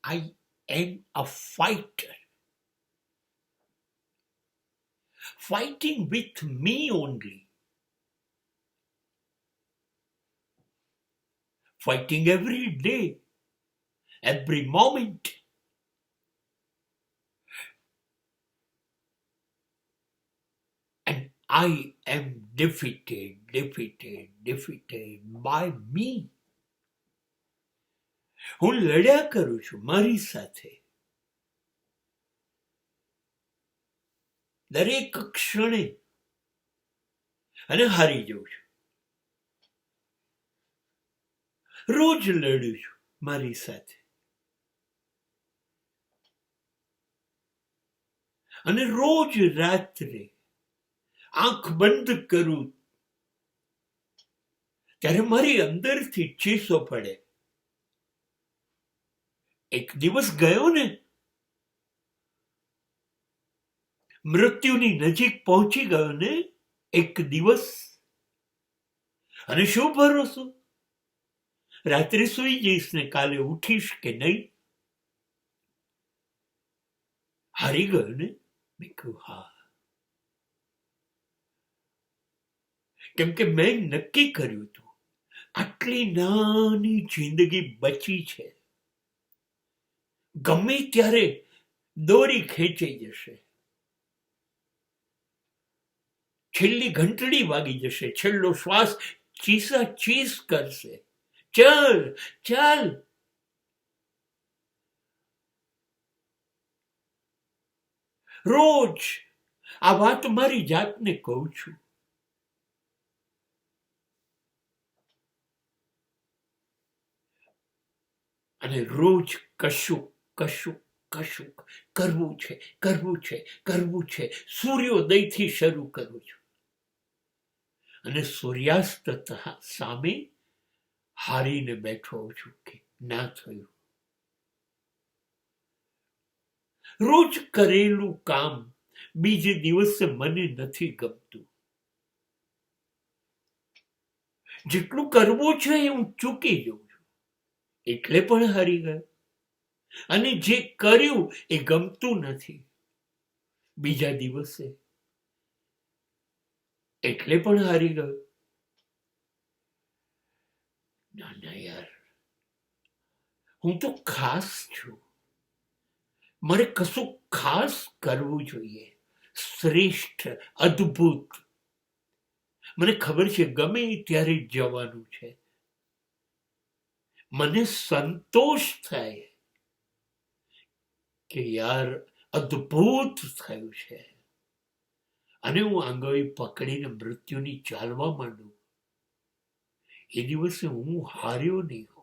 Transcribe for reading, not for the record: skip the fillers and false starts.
I am a fighter. Fighting with me only. Fighting every day, every moment. And I am defeated by me. હું લડ્યા કરું છું મારી સાથે. દરેક ક્ષણે અને હારી જાઉં છું. રોજ લડું છું મારી સાથે. અને રોજ રાત્રે આંખ બંધ કરું ત્યારે મારી અંદરથી ચીસો પડે. એક દિવસ ગયો ને, મૃત્યુની નજીક પહોંચી ગયો ને એક દિવસ. અને શું ભરોસો, રાત્રે સુઈ જઈશ ને કાલે ઉઠીશ કે નહીં. હારી ગયો ને? મેં કહ્યું હા. કેમ કે મેં નક્કી કર્યું હતું આટલી નાની જિંદગી બચી છે, ગમે ત્યારે દોરી ખેંચાઈ જશે, છેલ્લી ઘંટડી વાગી જશે, છેલ્લો શ્વાસ ચીસા ચીસ કરશે. ચાલ ચાલ. રોજ આ વાત મારી જાતને કહું છું. અને રોજ કશુંક કરવું છે. સૂર્યોદયથી શરૂ કરું છું અને સૂર્યાસ્ત સામે હારીને બેઠો છું કે ના થયું. રોજ કરેલું કામ બીજે દિવસે મને નથી ગમતું. જેટલું કરવું છે એ હું ચૂકી જઉં છું, એટલે પણ હારી ગયો. અને જે કર્યું એ ગમતું નથી બીજા દિવસે, એટલે પણ હારી ગયો. ના યાર, હું તો ખાસ છું. મારે કશું ખાસ કરવું જોઈએ, શ્રેષ્ઠ, અદ્ભુત. મને ખબર છે ગમે ત્યારે જવાનું છે. મને સંતોષ થાય કે યાર અદ્ભુત થયું છે. અને હું આંગળી પકડીને મૃત્યુની ચાલવા માંડું. એ દિવસે હું હાર્યો નહીં હોઉં.